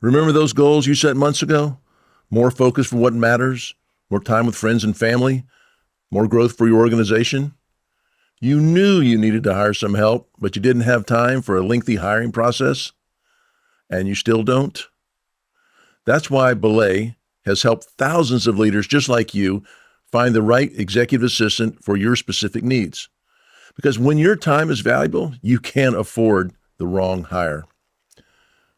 Remember those goals you set months ago? More focus for what matters, more time with friends and family, more growth for your organization? You knew you needed to hire some help, but you didn't have time for a lengthy hiring process, and you still don't? That's why Belay has helped thousands of leaders just like you find the right executive assistant for your specific needs. Because when your time is valuable, you can't afford the wrong hire.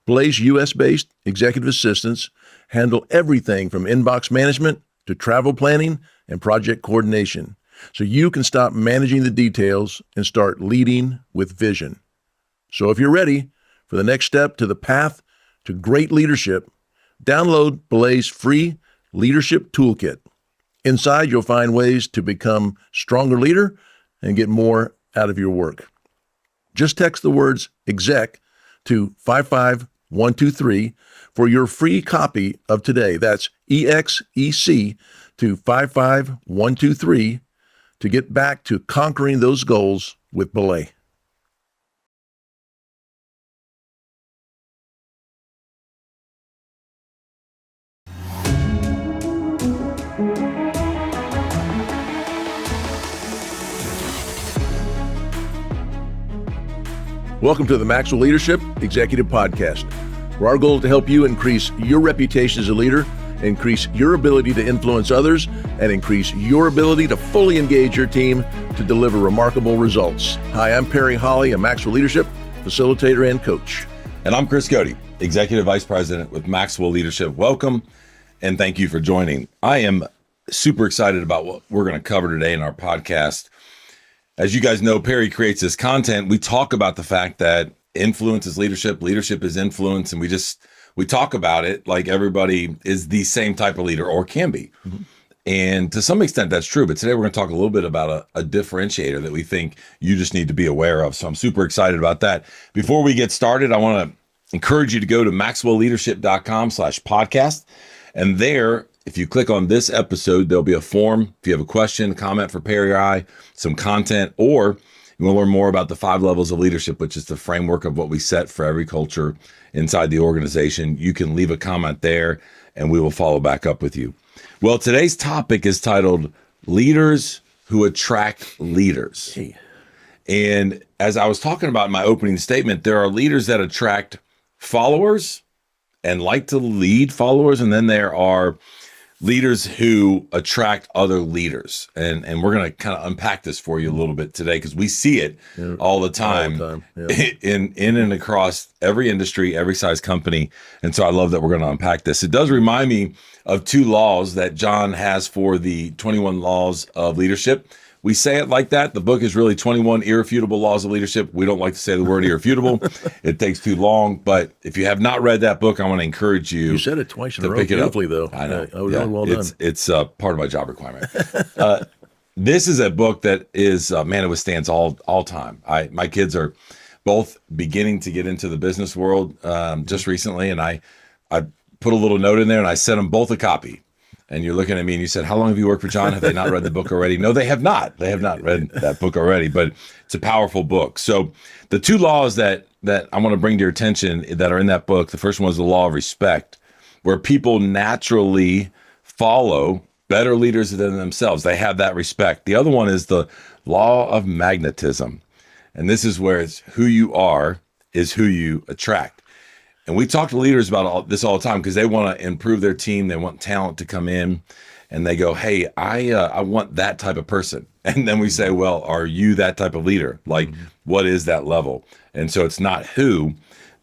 Belay's U.S.-based executive assistants handle everything from inbox management to travel planning and project coordination, so you can stop managing the details and start leading with vision. So if you're ready for the next step to the path to great leadership, download Belay's free leadership toolkit. Inside, you'll find ways to become a stronger leader and get more out of your work. Just text the words exec to 55123 for your free copy of today. That's EXEC to 55123 to get back to conquering those goals with Belay. Welcome to the Maxwell Leadership Executive Podcast, where our goal is to help you increase your reputation as a leader, increase your ability to influence others, and increase your ability to fully engage your team to deliver remarkable results. Hi, I'm Perry Holley, a Maxwell Leadership facilitator and coach. And I'm Chris Goede, Executive Vice President with Maxwell Leadership. Welcome, and thank you for joining. I am super excited about what we're going to cover today in our podcast. As you guys know, Perry creates this content. We talk about the fact that influence is leadership, leadership is influence, and we talk about it like everybody is the same type of leader or can be. Mm-hmm. And to some extent that's true, but today we're going to talk a little bit about a differentiator that we think you just need to be aware of. So I'm super excited about that. Before we get started, I want to encourage you to go to maxwellleadership.com/podcast. And there, if you click on this episode, there'll be a form. If you have a question, comment for Perry or I, some content, or you want to learn more about the 5 levels of leadership, which is the framework of what we set for every culture inside the organization, you can leave a comment there and we will follow back up with you. Well, today's topic is titled Leaders Who Attract Leaders. Hey. And as I was talking about in my opening statement, there are leaders that attract followers and like to lead followers. And then there are leaders who attract other leaders. And we're going to kind of unpack this for you a little bit today because we see it all the time, Yeah. in and across every industry, every size company. And so I love that we're going to unpack this. It does remind me of 2 laws that John has for the 21 laws of leadership. We say it like that. The book is really 21 irrefutable laws of leadership. We don't like to say the word irrefutable. It takes too long. But if you have not read that book, I want to encourage you. You said it twice in a row pick it up. beautifully, though. I know. Well done. It's part of my job requirement. This is a book that is, it withstands all time. My kids are both beginning to get into the business world just recently. And I put a little note in there and I sent them both a copy. And you're looking at me and you said, how long have you worked for John? Have they not read the book already? No, they have not. They have not read that book already, but it's a powerful book. So the 2 laws that I want to bring to your attention that are in that book, the first one is the law of respect, where people naturally follow better leaders than themselves. They have that respect. The other one is the law of magnetism. And this is where it's who you are is who you attract. And we talk to leaders about this all the time because they want to improve their team. They want talent to come in and they go, hey, I want that type of person. And then we say, well, are you that type of leader? Like, what is that level? And so it's not who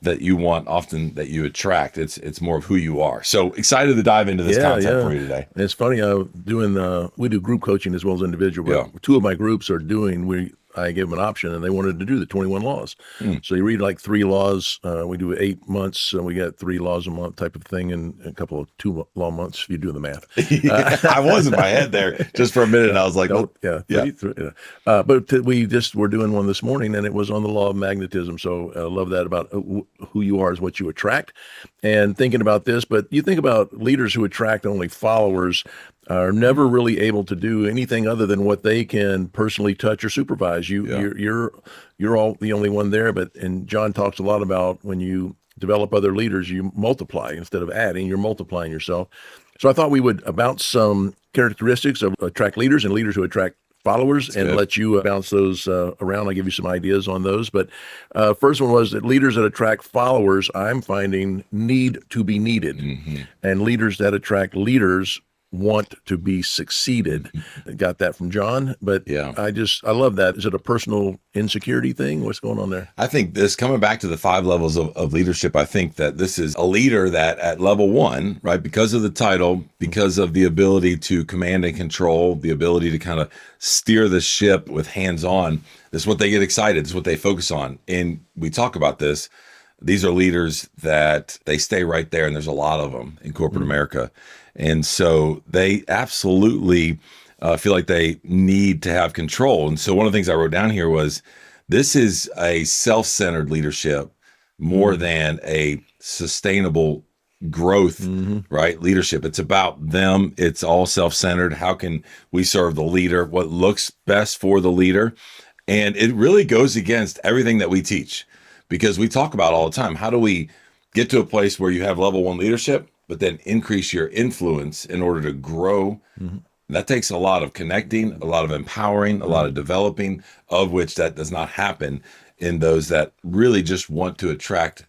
that you want often that you attract. It's more of who you are. So excited to dive into this content for you today. It's funny, we do group coaching as well as individual. But 2 of my groups are I gave them an option and they wanted to do the 21 laws. So you read like 3 laws. We do 8 months and we got 3 laws a month type of thing and a couple of 2 law months if you do the math. I was in my head there just for a minute. And I was like, but we just were doing one this morning and it was on the law of magnetism. So I love that about who you are is what you attract and thinking about this. But you think about leaders who attract only followers are never really able to do anything other than what they can personally touch or supervise. You're all the only one there. And John talks a lot about when you develop other leaders, you multiply. Instead of adding, you're multiplying yourself. So I thought we would bounce some characteristics of attract leaders and leaders who attract followers and let you bounce those around. I'll give you some ideas on those. But first one was that leaders that attract followers, I'm finding, need to be needed. And leaders that attract leaders want to be succeeded. Got that from John, but I love that. Is it a personal insecurity thing? What's going on there? I think this, coming back to the 5 levels of leadership, I think that this is a leader that at level 1, right, because of the title, because of the ability to command and control, the ability to kind of steer the ship with hands-on, this is what they get excited, this is what they focus on. And we talk about this. These are leaders that they stay right there, and there's a lot of them in corporate America. And so they absolutely feel like they need to have control. And so one of the things I wrote down here was, this is a self-centered leadership more than a sustainable growth, right? Leadership. It's about them. It's all self-centered. How can we serve the leader? What looks best for the leader? And it really goes against everything that we teach, because we talk about all the time, how do we get to a place where you have level 1 leadership, but then increase your influence in order to grow? That takes a lot of connecting, a lot of empowering, a lot of developing, of which that does not happen in those that really just want to attract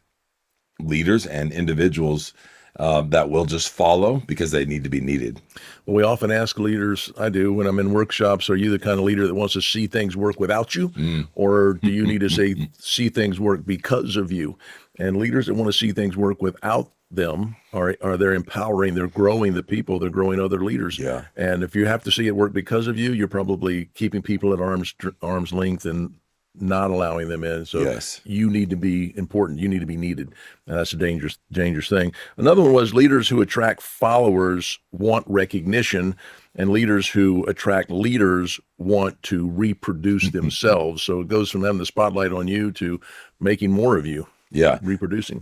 leaders and individuals that will just follow because they need to be needed. Well, we often ask leaders, I do, when I'm in workshops, are you the kind of leader that wants to see things work without you? Or do you need to see things work because of you? And leaders that want to see things work without them are they're empowering, they're growing the people, they're growing other leaders. And if you have to see it work because of you, you're probably keeping people at arm's length and not allowing them in. So you need to be important. You need to be needed. And that's a dangerous thing. Another one was leaders who attract followers want recognition, and leaders who attract leaders want to reproduce themselves. So it goes from having the spotlight on you to making more of you. Reproducing.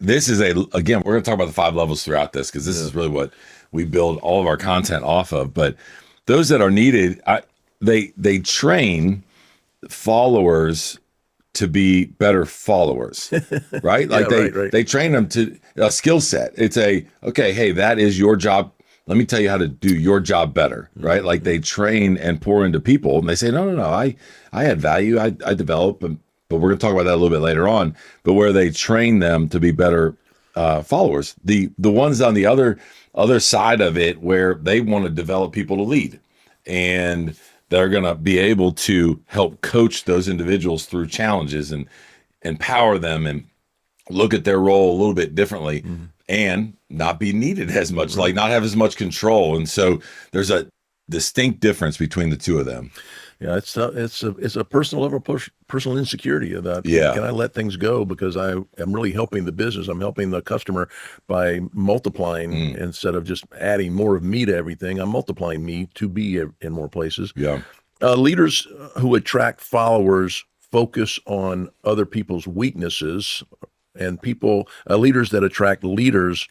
This is again, we're going to talk about the 5 levels throughout this, because this is really what we build all of our content off of. But those that are needed, they train followers to be better followers, right? Like they train them to a skill set. It's okay, hey, that is your job. Let me tell you how to do your job better, right? Like they train and pour into people, and they say, no, I add value, I develop, but we're going to talk about that a little bit later on. But where they train them to be better followers, the ones on the other side of it, where they want to develop people to lead, and they're going to be able to help coach those individuals through challenges and empower them and look at their role a little bit differently, and not be needed as much, like not have as much control. And so there's a distinct difference between the two of them. Yeah, it's a personal level, personal insecurity of that. Can I let things go because I am really helping the business? I'm helping the customer by multiplying instead of just adding more of me to everything. I'm multiplying me to be in more places. Leaders who attract followers focus on other people's weaknesses, and leaders that attract leaders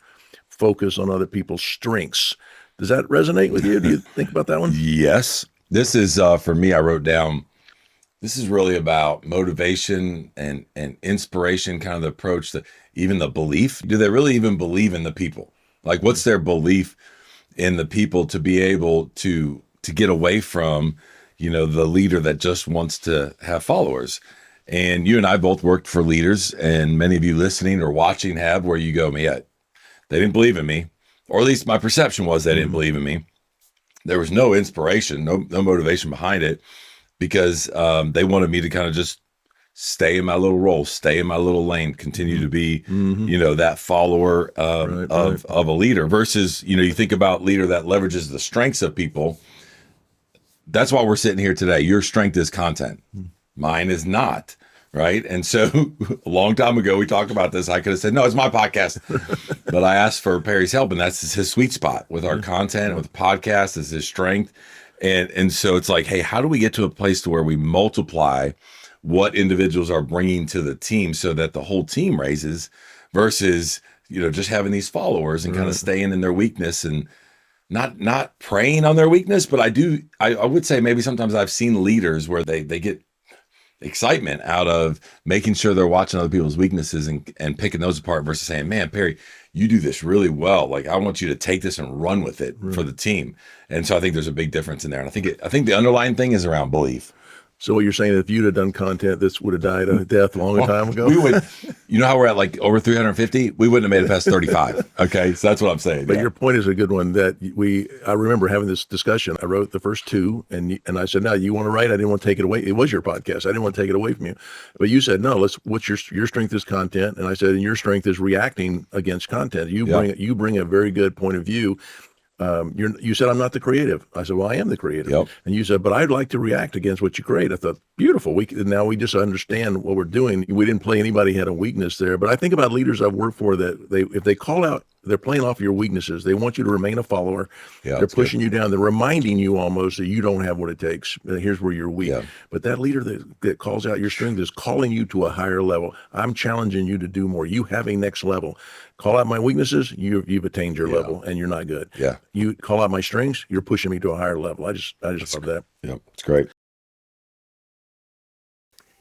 focus on other people's strengths. Does that resonate with you? Do you think about that one? Yes. This is, for me, I wrote down, this is really about motivation and inspiration, kind of the approach, that even the belief. Do they really even believe in the people? Like, what's their belief in the people to be able to get away from, the leader that just wants to have followers? And you and I both worked for leaders, and many of you listening or watching have, where you go, they didn't believe in me, or at least my perception was they didn't believe in me. There was no inspiration, no motivation behind it, because they wanted me to kind of just stay in my little role, stay in my little lane, continue to be, that follower of a leader. Versus, you think about leader that leverages the strengths of people. That's why we're sitting here today. Your strength is content. Mine is not. Right. And so a long time ago, we talked about this. I could have said, no, it's my podcast. But I asked for Perry's help, and that's his sweet spot with our content, with the podcast, is his strength. And so it's like, hey, how do we get to a place to where we multiply what individuals are bringing to the team so that the whole team raises, versus, just having these followers and kind of staying in their weakness and not preying on their weakness. But I would say maybe sometimes I've seen leaders where they get excitement out of making sure they're watching other people's weaknesses and picking those apart versus saying, man, Perry, you do this really well. Like, I want you to take this and run with it for the team. And so I think there's a big difference in there. And I think the underlying thing is around belief. So what you're saying, if you'd have done content, this would have died a death a long time ago? We would, you know how we're at like over 350? We wouldn't have made it past 35. Okay. So that's what I'm saying. But your point is a good one that I remember having this discussion. I wrote the first two and I said, no, you want to write? I didn't want to take it away. It was your podcast. I didn't want to take it away from you. But you said, no, what's your strength is content. And I said, and your strength is reacting against content. You bring a very good point of view. You said, I'm not the creative. I said, well, I am the creative. Yep. And you said, but I'd like to react against what you create. I thought, beautiful. Now we just understand what we're doing. We didn't play anybody had a weakness there. But I think about leaders I've worked for that if they call out, they're playing off your weaknesses. They want you to remain a follower. Yeah, they're pushing you down. They're reminding you almost that you don't have what it takes. Here's where you're weak. Yeah. But that leader that calls out your strength is calling you to a higher level. I'm challenging you to do more. You have a next level. Call out my weaknesses, you've attained your level, and you're not good. Yeah. You call out my strengths, you're pushing me to a higher level. I just love that. Yeah, it's great.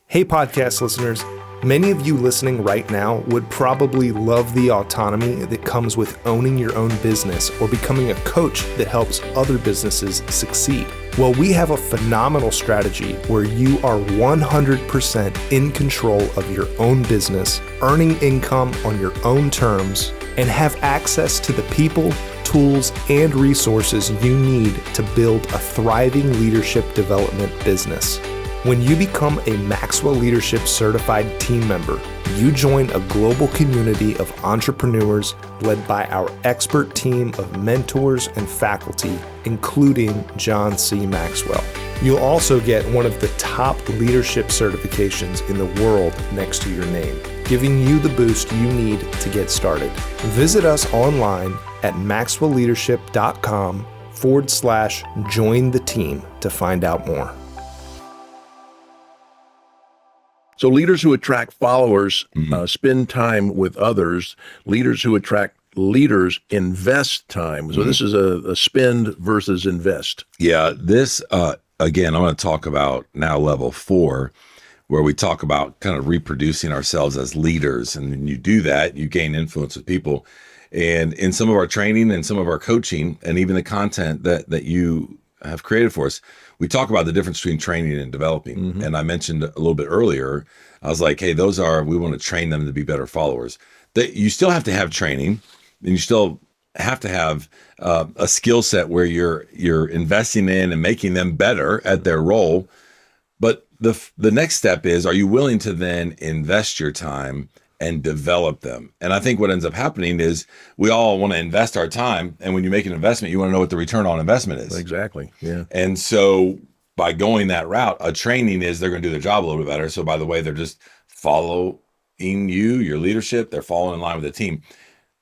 Hey, podcast listeners. Many of you listening right now would probably love the autonomy that comes with owning your own business or becoming a coach that helps other businesses succeed. Well, we have a phenomenal strategy where you are 100% in control of your own business, earning income on your own terms, and have access to the people, tools, and resources you need to build a thriving leadership development business. When you become a Maxwell Leadership Certified team member, you join a global community of entrepreneurs led by our expert team of mentors and faculty, including John C. Maxwell. You'll also get one of the top leadership certifications in the world next to your name, giving you the boost you need to get started. Visit us online at maxwellleadership.com/join the team to find out more. So leaders who attract followers spend time with others. Leaders who attract leaders invest time. So this is a spend versus invest. Yeah, this, again, I'm going to talk about now level 4, where we talk about kind of reproducing ourselves as leaders. And when you do that, you gain influence with people. And in some of our training and some of our coaching and even the content that you have created for us, we talk about the difference between training and developing. And I mentioned a little bit earlier, I was like, hey, we want to train them to be better followers. You still have to have training, and you still have to have a skill set where you're investing in and making them better at their role. But the next step is, are you willing to then invest your time and develop them? And I think what ends up happening is we all want to invest our time. And when you make an investment, you want to know what the return on investment is. Exactly. Yeah. And so by going that route, a training is they're going to do their job a little bit better. So by the way, they're just following you, your leadership, they're falling in line with the team.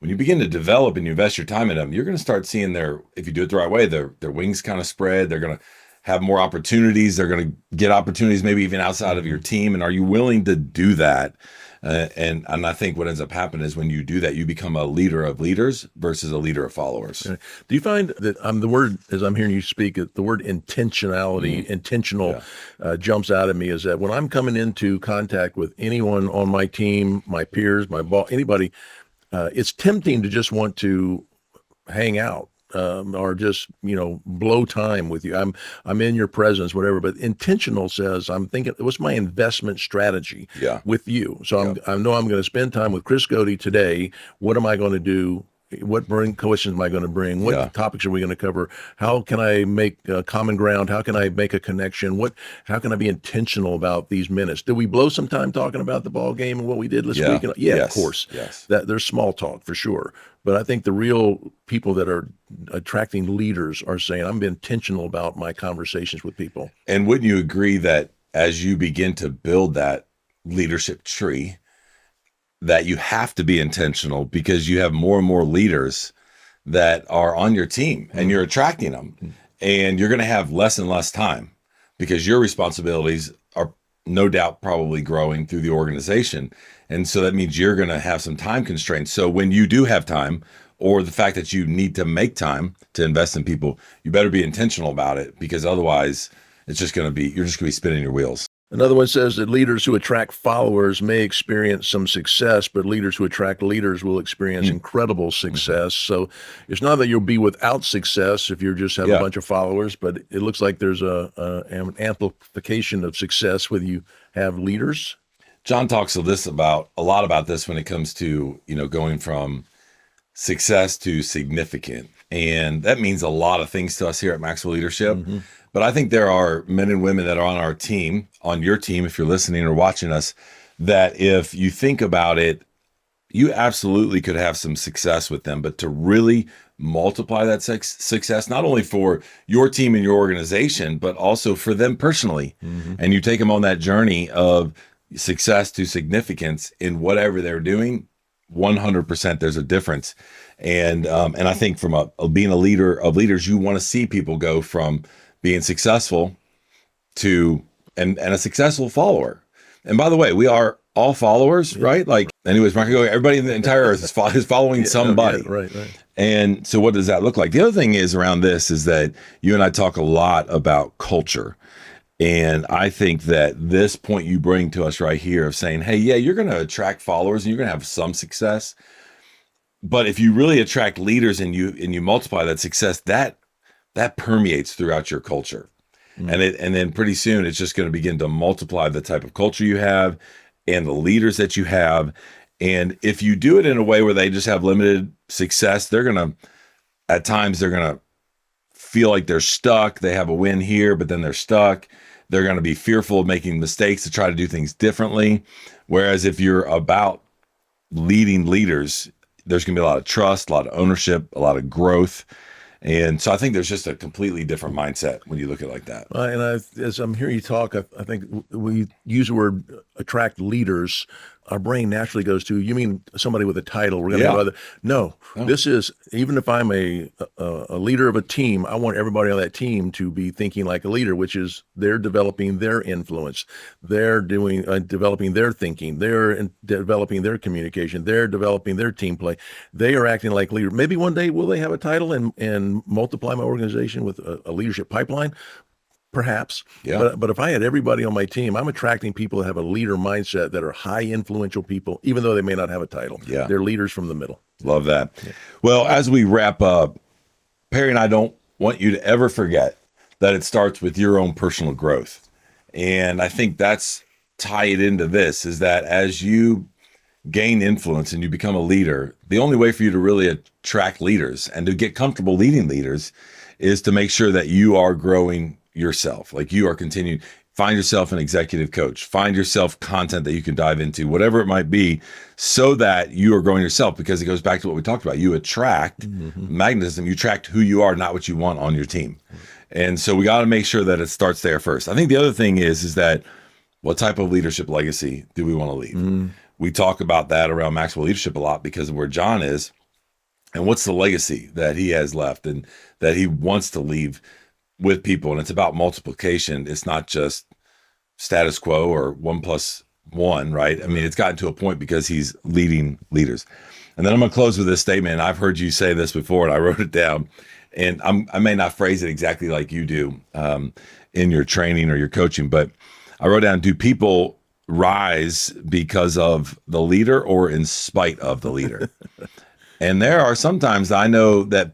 When you begin to develop and you invest your time in them, you're going to start seeing if you do it the right way, their wings kind of spread. They're going to have more opportunities. They're going to get opportunities maybe even outside of your team. And are you willing to do that? And I think what ends up happening is when you do that, you become a leader of leaders versus a leader of followers. Okay. Do you find that the word, as I'm hearing you speak, the word intentionality, intentional jumps out at me, is that when I'm coming into contact with anyone on my team, my peers, my boss, anybody, it's tempting to just want to hang out. Or just, blow time with you. I'm in your presence, whatever. But intentional says, I'm thinking, what's my investment strategy with you? So I know I'm going to spend time with Chris Goede today. What am I going to do? What questions am I going to bring? What topics are we going to cover? How can I make common ground? How can I make a connection? How can I be intentional about these minutes? Did we blow some time talking about the ball game and what we did last week? Of course. Yes. There's small talk for sure. But I think the real people that are attracting leaders are saying, I'm being intentional about my conversations with people. And wouldn't you agree that as you begin to build that leadership tree, that you have to be intentional because you have more and more leaders that are on your team and you're attracting them, and you're going to have less and less time because your responsibilities are no doubt probably growing through the organization. And so that means you're going to have some time constraints. So when you do have time, or the fact that you need to make time to invest in people, you better be intentional about it, because otherwise you're just going to be spinning your wheels. Another one says that leaders who attract followers may experience some success, but leaders who attract leaders will experience incredible success. So it's not that you'll be without success if you just have a bunch of followers, but it looks like there's an amplification of success when you have leaders. John talks a lot about this when it comes to, going from success to significant. And that means a lot of things to us here at Maxwell Leadership. But I think there are men and women that are on our team, on your team, if you're listening or watching us, that if you think about it, you absolutely could have some success with them. But to really multiply that success, not only for your team and your organization, but also for them personally. And you take them on that journey of success to significance in whatever they're doing, 100% there's a difference. And I think from being a leader of leaders, you want to see people go from being successful to and a successful follower. And by the way, we are all followers, right? Like, anyways, everybody in the entire earth is following somebody. Right. And so what does that look like? The other thing is around this is that you and I talk a lot about culture. And I think that this point you bring to us right here of saying, hey, yeah, you're going to attract followers and you're going to have some success. But if you really attract leaders and you multiply that success, that permeates throughout your culture. And then pretty soon it's just going to begin to multiply the type of culture you have and the leaders that you have. And if you do it in a way where they just have limited success, at times they're going to feel like they're stuck. They have a win here, but then they're stuck. They're going to be fearful of making mistakes to try to do things differently. Whereas if you're about leading leaders, there's going to be a lot of trust, a lot of ownership, a lot of growth. And so I think there's just a completely different mindset when you look at it like that. As I'm hearing you talk, I think we use the word attract leaders. Our brain naturally goes to, you mean somebody with a title? We're going to go other. No, this is, even if I'm a leader of a team, I want everybody on that team to be thinking like a leader, which is they're developing their influence, they're developing their thinking, they're developing their communication, they're developing their team play. They are acting like leaders. Maybe one day will they have a title and multiply my organization with a leadership pipeline? Perhaps. Yeah. But if I had everybody on my team, I'm attracting people that have a leader mindset, that are high influential people, even though they may not have a title. Yeah. They're leaders from the middle. Love that. Yeah. Well, as we wrap up, Perry and I don't want you to ever forget that it starts with your own personal growth. And I think that's tied into this, is that as you gain influence and you become a leader, the only way for you to really attract leaders and to get comfortable leading leaders is to make sure that you are growing yourself. Like, you are continuing, find yourself an executive coach, find yourself content that you can dive into, whatever it might be, so that you are growing yourself, because it goes back to what we talked about. You attract magnetism, you attract who you are, not what you want on your team. And so we got to make sure that it starts there first. I think the other thing is that what type of leadership legacy do we want to leave? We talk about that around Maxwell Leadership a lot because of where John is and what's the legacy that he has left and that he wants to leave with people. And it's about multiplication. It's not just status quo or 1+1, right? I mean, it's gotten to a point because he's leading leaders. And then I'm going to close with this statement. I've heard you say this before, and I wrote it down. And I may not phrase it exactly like you do in your training or your coaching, but I wrote down, do people rise because of the leader or in spite of the leader? And there are sometimes I know that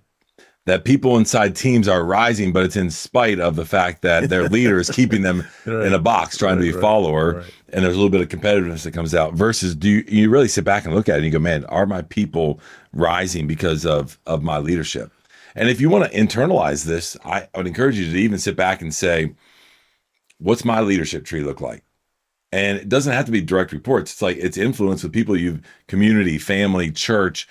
people inside teams are rising, but it's in spite of the fact that their leader is keeping them in a box, trying to be a follower. And there's a little bit of competitiveness that comes out, versus do you really sit back and look at it and you go, man, are my people rising because of my leadership? And if you want to internalize this, I would encourage you to even sit back and say, what's my leadership tree look like? And it doesn't have to be direct reports. It's like, it's influence with people community, family, church,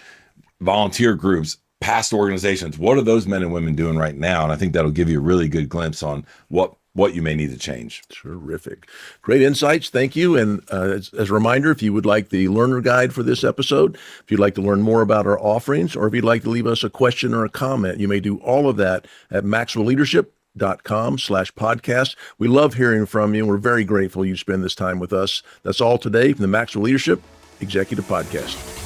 volunteer groups, past organizations. What are those men and women doing right now? And I think that'll give you a really good glimpse on what you may need to change. Terrific. Great insights. Thank you. And as a reminder, if you would like the learner guide for this episode, if you'd like to learn more about our offerings, or if you'd like to leave us a question or a comment, you may do all of that at maxwellleadership.com/podcast. We love hearing from you. We're very grateful you spend this time with us. That's all today from the Maxwell Leadership Executive Podcast.